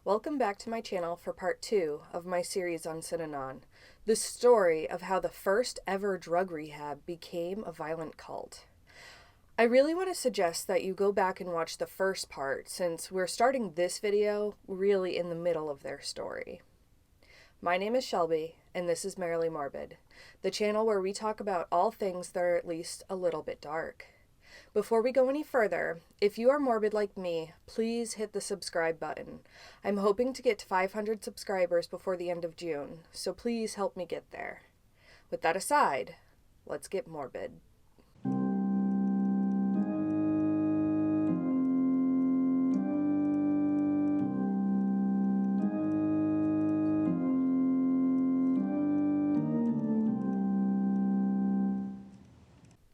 Welcome back to my channel for part 2 of my series on Synanon, the story of how the first ever drug rehab became a violent cult. I really want to suggest that you go back and watch the first part since we're starting this video really in the middle of their story. My name is Shelby, and this is Merrily Morbid, the channel where we talk about all things that are at least a little bit dark. Before we go any further, if you are morbid like me, please hit the subscribe button. I'm hoping to get to 500 subscribers before the end of June, so please help me get there. With that aside, let's get morbid.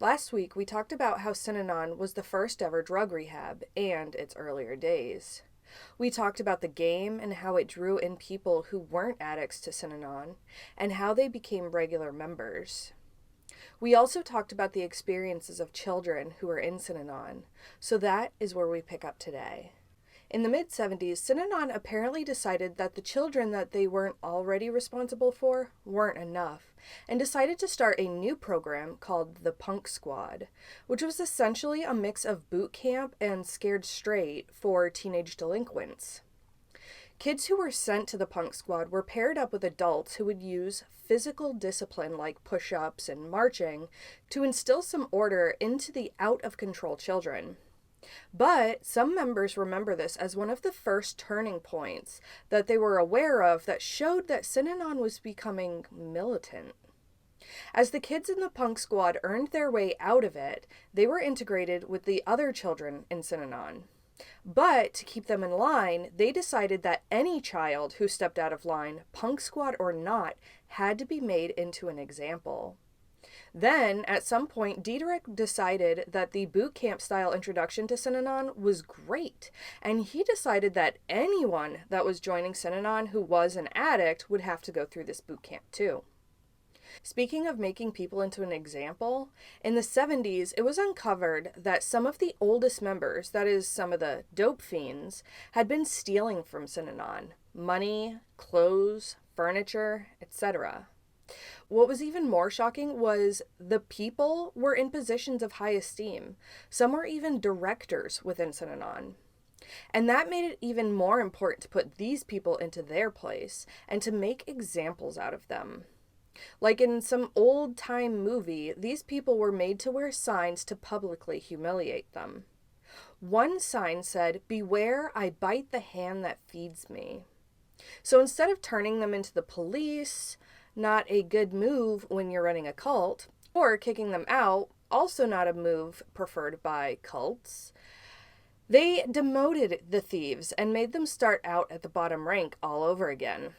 Last week, we talked about how Synanon was the first ever drug rehab and its earlier days. We talked about the game and how it drew in people who weren't addicts to Synanon and how they became regular members. We also talked about the experiences of children who were in Synanon, so that is where we pick up today. In the mid-70s, Synanon apparently decided that the children that they weren't already responsible for weren't enough, and decided to start a new program called the Punk Squad, which was essentially a mix of boot camp and Scared Straight for teenage delinquents. Kids who were sent to the Punk Squad were paired up with adults who would use physical discipline like push-ups and marching to instill some order into the out-of-control children. But some members remember this as one of the first turning points that they were aware of that showed that Synanon was becoming militant. As the kids in the Punk Squad earned their way out of it, they were integrated with the other children in Synanon. But to keep them in line, they decided that any child who stepped out of line, Punk Squad or not, had to be made into an example. Then, at some point, Diederik decided that the boot camp style introduction to Synanon was great, and he decided that anyone that was joining Synanon who was an addict would have to go through this boot camp too. Speaking of making people into an example, in the 70s, it was uncovered that some of the oldest members, that is, some of the dope fiends, had been stealing from Synanon: money, clothes, furniture, etc. What was even more shocking was the people were in positions of high esteem. Some were even directors within Synanon. And that made it even more important to put these people into their place and to make examples out of them. Like in some old-time movie, these people were made to wear signs to publicly humiliate them. One sign said, "Beware, I bite the hand that feeds me." So instead of turning them into the police, not a good move when you're running a cult, or kicking them out, also not a move preferred by cults, they demoted the thieves and made them start out at the bottom rank all over again.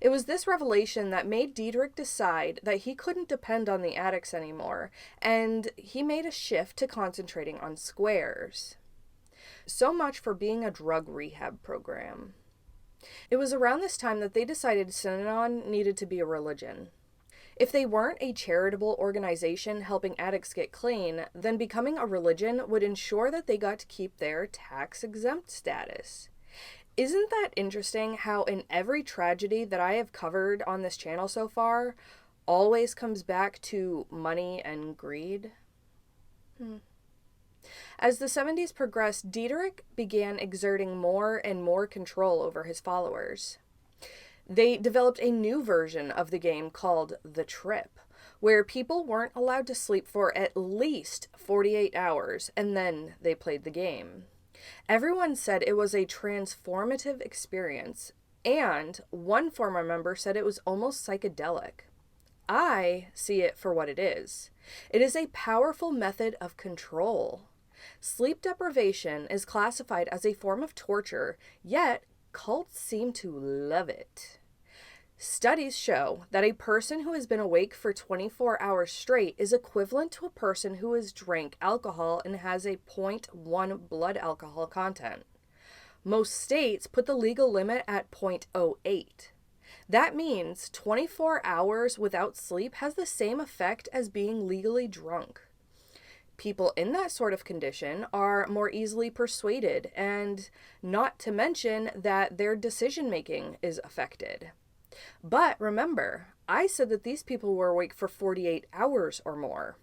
It was this revelation that made Diederik decide that he couldn't depend on the addicts anymore, and he made a shift to concentrating on squares. So much for being a drug rehab program. It was around this time that they decided Synanon needed to be a religion. If they weren't a charitable organization helping addicts get clean, then becoming a religion would ensure that they got to keep their tax-exempt status. Isn't that interesting how in every tragedy that I have covered on this channel so far, always comes back to money and greed? As the 70s progressed, Diederik began exerting more and more control over his followers. They developed a new version of the game called The Trip, where people weren't allowed to sleep for at least 48 hours, and then they played the game. Everyone said it was a transformative experience, and one former member said it was almost psychedelic. I see it for what it is. It is a powerful method of control. Sleep deprivation is classified as a form of torture, yet cults seem to love it. Studies show that a person who has been awake for 24 hours straight is equivalent to a person who has drank alcohol and has a 0.1 blood alcohol content. Most states put the legal limit at 0.08. That means 24 hours without sleep has the same effect as being legally drunk. People in that sort of condition are more easily persuaded, and not to mention that their decision making is affected. But remember, I said that these people were awake for 48 hours or more.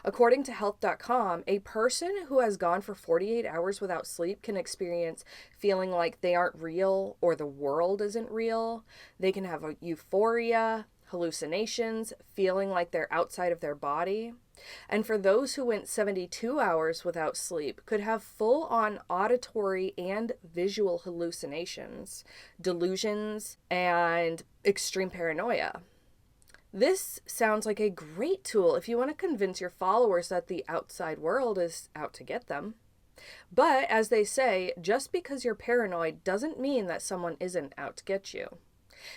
According to health.com, a person who has gone for 48 hours without sleep can experience feeling like they aren't real or the world isn't real. They can have a euphoria, hallucinations, feeling like they're outside of their body. And for those who went 72 hours without sleep, could have full-on auditory and visual hallucinations, delusions, and extreme paranoia. This sounds like a great tool if you want to convince your followers that the outside world is out to get them. But as they say, just because you're paranoid doesn't mean that someone isn't out to get you.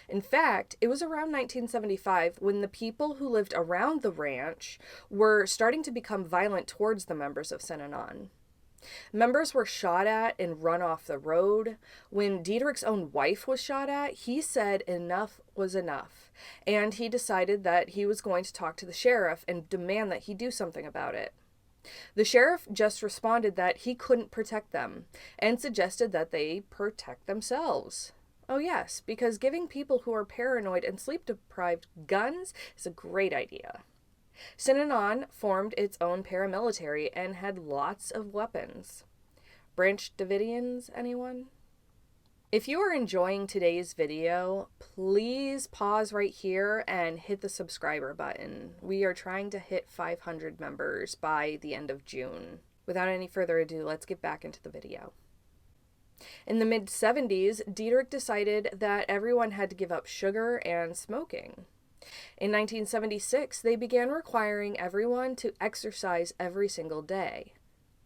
In fact, it was around 1975 when the people who lived around the ranch were starting to become violent towards the members of Synanon. Members were shot at and run off the road. When Dietrich's own wife was shot at, he said enough was enough, and he decided that he was going to talk to the sheriff and demand that he do something about it. The sheriff just responded that he couldn't protect them, and suggested that they protect themselves. Oh yes, because giving people who are paranoid and sleep-deprived guns is a great idea. Synanon formed its own paramilitary and had lots of weapons. Branch Davidians, anyone? If you are enjoying today's video, please pause right here and hit the subscriber button. We are trying to hit 500 members by the end of June. Without any further ado, let's get back into the video. In the mid-70s, Dietrich decided that everyone had to give up sugar and smoking. In 1976, they began requiring everyone to exercise every single day.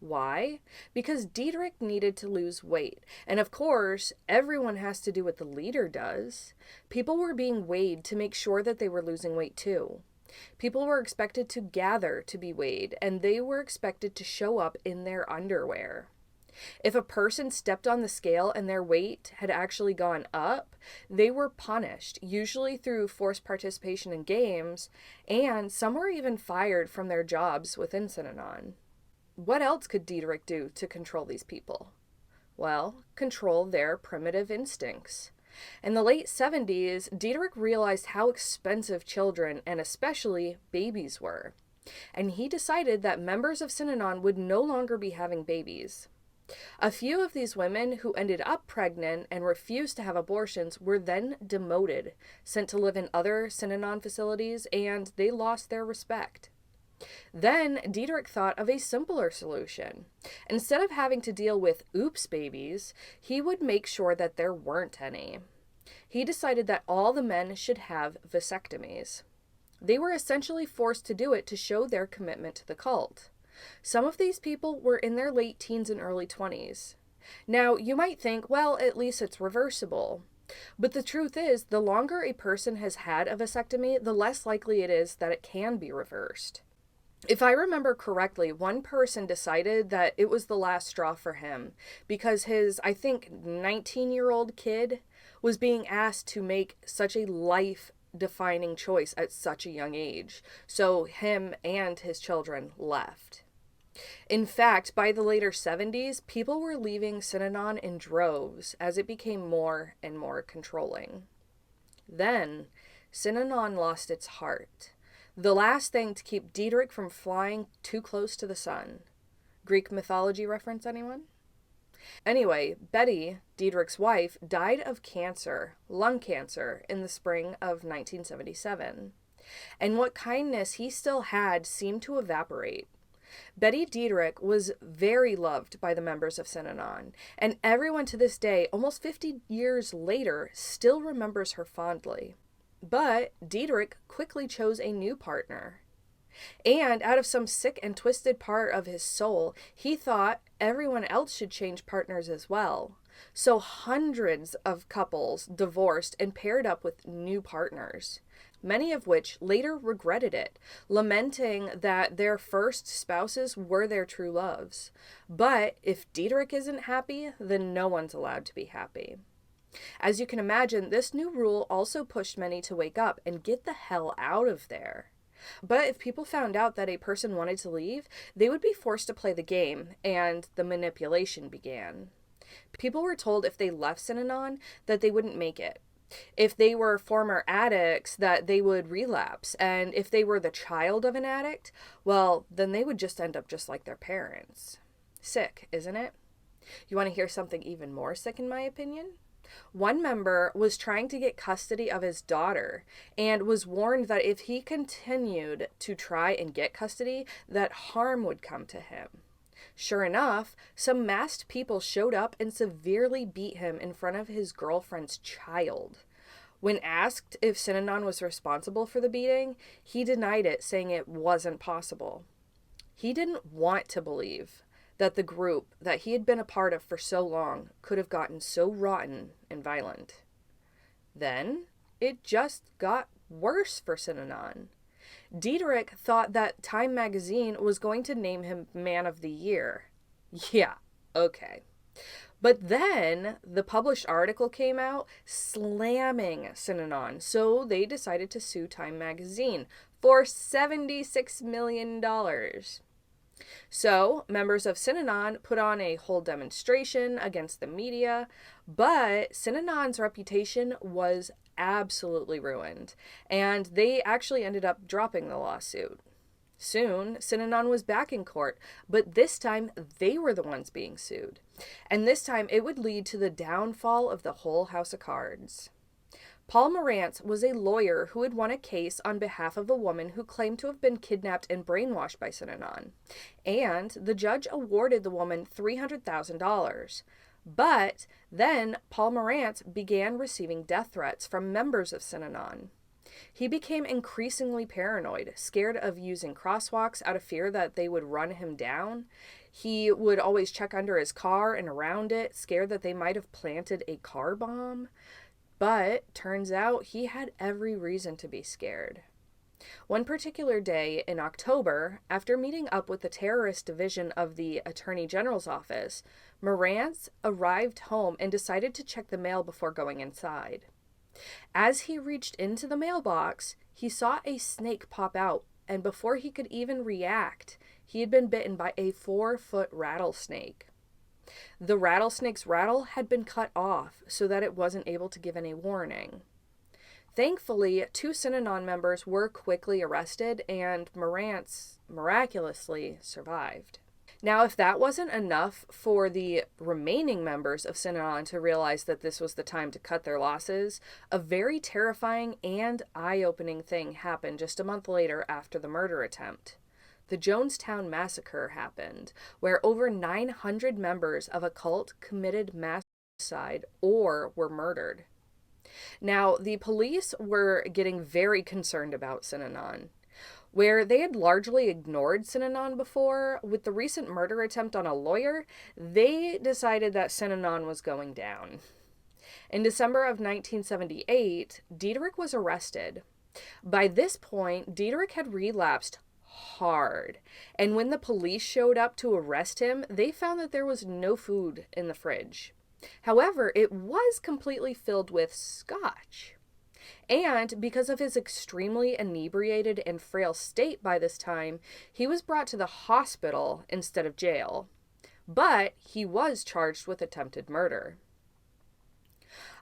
Why? Because Dietrich needed to lose weight. And of course, everyone has to do what the leader does. People were being weighed to make sure that they were losing weight too. People were expected to gather to be weighed, and they were expected to show up in their underwear. If a person stepped on the scale and their weight had actually gone up, they were punished, usually through forced participation in games, and some were even fired from their jobs within Synanon. What else could Dietrich do to control these people? Well, control their primitive instincts. In the late 70s, Dietrich realized how expensive children, and especially babies, were, and he decided that members of Synanon would no longer be having babies. A few of these women who ended up pregnant and refused to have abortions were then demoted, sent to live in other Synanon facilities, and they lost their respect. Then Dietrich thought of a simpler solution. Instead of having to deal with oops babies, he would make sure that there weren't any. He decided that all the men should have vasectomies. They were essentially forced to do it to show their commitment to the cult. Some of these people were in their late teens and early 20s. Now, you might think, well, at least it's reversible. But the truth is, the longer a person has had a vasectomy, the less likely it is that it can be reversed. If I remember correctly, one person decided that it was the last straw for him because his, I think, 19-year-old kid was being asked to make such a life-defining choice at such a young age. So him and his children left. In fact, by the later 70s, people were leaving Synanon in droves as it became more and more controlling. Then, Synanon lost its heart. The last thing to keep Dietrich from flying too close to the sun. Greek mythology reference, anyone? Anyway, Betty, Dietrich's wife, died of cancer, lung cancer, in the spring of 1977. And what kindness he still had seemed to evaporate. Betty Dietrich was very loved by the members of Synanon, and everyone to this day, almost 50 years later, still remembers her fondly. But Dietrich quickly chose a new partner. And out of some sick and twisted part of his soul, he thought everyone else should change partners as well. So hundreds of couples divorced and paired up with new partners, many of which later regretted it, lamenting that their first spouses were their true loves. But if Dietrich isn't happy, then no one's allowed to be happy. As you can imagine, this new rule also pushed many to wake up and get the hell out of there. But if people found out that a person wanted to leave, they would be forced to play the game, and the manipulation began. People were told if they left Synanon that they wouldn't make it. If they were former addicts, that they would relapse. And if they were the child of an addict, well, then they would just end up just like their parents. Sick, isn't it? You want to hear something even more sick, in my opinion? One member was trying to get custody of his daughter and was warned that if he continued to try and get custody, that harm would come to him. Sure enough, some masked people showed up and severely beat him in front of his girlfriend's child. When asked if Synanon was responsible for the beating, he denied it, saying it wasn't possible. He didn't want to believe that the group that he had been a part of for so long could have gotten so rotten and violent. Then, it just got worse for Synanon. Diederik thought that Time magazine was going to name him Man of the Year. Yeah, okay. But then the published article came out slamming Synanon, so they decided to sue Time magazine for $76 million. So, members of Synanon put on a whole demonstration against the media, but Synanon's reputation was absolutely ruined, and they actually ended up dropping the lawsuit. Soon, Synanon was back in court, but this time they were the ones being sued. And this time it would lead to the downfall of the whole house of cards. Paul Morantz was a lawyer who had won a case on behalf of a woman who claimed to have been kidnapped and brainwashed by Synanon. And the judge awarded the woman $300,000. But then Paul Morantz began receiving death threats from members of Synanon. He became increasingly paranoid, scared of using crosswalks out of fear that they would run him down. He would always check under his car and around it, scared that they might have planted a car bomb. But turns out he had every reason to be scared. One particular day in October, after meeting up with the terrorist division of the Attorney General's office, Morantz arrived home and decided to check the mail before going inside. As he reached into the mailbox, he saw a snake pop out, and before he could even react, he had been bitten by a 4-foot rattlesnake. The rattlesnake's rattle had been cut off so that it wasn't able to give any warning. Thankfully, 2 Synanon members were quickly arrested, and Morantz miraculously survived. Now, if that wasn't enough for the remaining members of Synanon to realize that this was the time to cut their losses, a very terrifying and eye-opening thing happened just a month later after the murder attempt. The Jonestown Massacre happened, where over 900 members of a cult committed mass suicide or were murdered. Now, the police were getting very concerned about Synanon. Where they had largely ignored Synanon before, with the recent murder attempt on a lawyer, they decided that Synanon was going down. In December of 1978, Diederik was arrested. By this point, Diederik had relapsed hard, and when the police showed up to arrest him, they found that there was no food in the fridge. However, it was completely filled with scotch. And because of his extremely inebriated and frail state by this time, he was brought to the hospital instead of jail. But he was charged with attempted murder.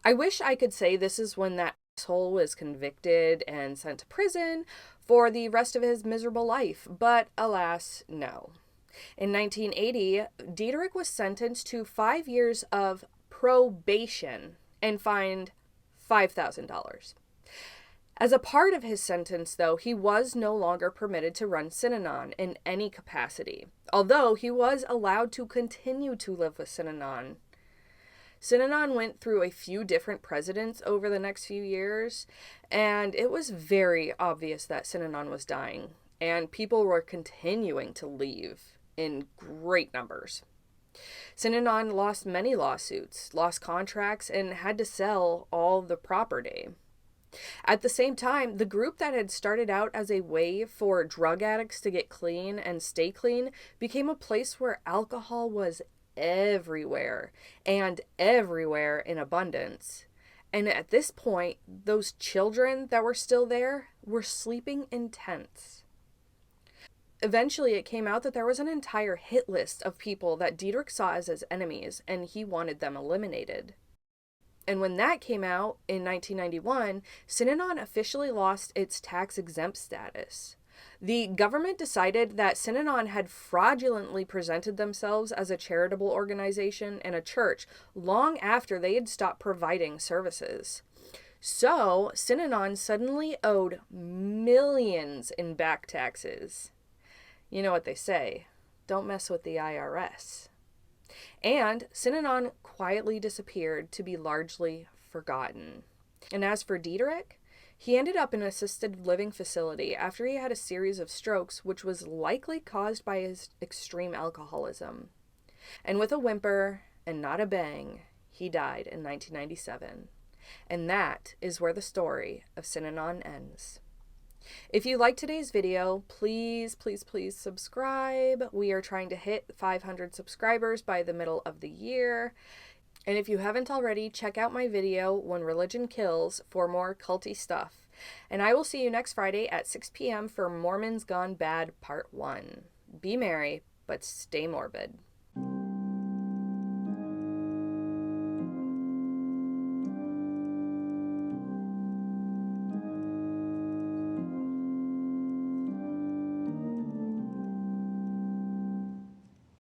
I wish I could say this is when that asshole was convicted and sent to prison for the rest of his miserable life, but alas, no. In 1980, Diederik was sentenced to 5 years of probation and fined $5,000. As a part of his sentence, though, he was no longer permitted to run Synanon in any capacity, although he was allowed to continue to live with Synanon. Synanon went through a few different presidents over the next few years, and it was very obvious that Synanon was dying, and people were continuing to leave in great numbers. Synanon lost many lawsuits, lost contracts, and had to sell all the property. At the same time, the group that had started out as a way for drug addicts to get clean and stay clean became a place where alcohol was everywhere, and everywhere in abundance. And at this point, those children that were still there were sleeping in tents. Eventually, it came out that there was an entire hit list of people that Dietrich saw as his enemies, and he wanted them eliminated. And when that came out in 1991, Synanon officially lost its tax-exempt status. The government decided that Synanon had fraudulently presented themselves as a charitable organization and a church long after they had stopped providing services. So, Synanon suddenly owed millions in back taxes. You know what they say, don't mess with the IRS. And Synanon quietly disappeared to be largely forgotten. And as for Dietrich, he ended up in an assisted living facility after he had a series of strokes, which was likely caused by his extreme alcoholism. And with a whimper and not a bang, he died in 1997. And that is where the story of Synanon ends. If you liked today's video, please subscribe. We are trying to hit 500 subscribers by the middle of the year. And if you haven't already, check out my video, When Religion Kills, for more culty stuff. And I will see you next Friday at 6 p.m. for Mormons Gone Bad Part 1. Be merry, but stay morbid.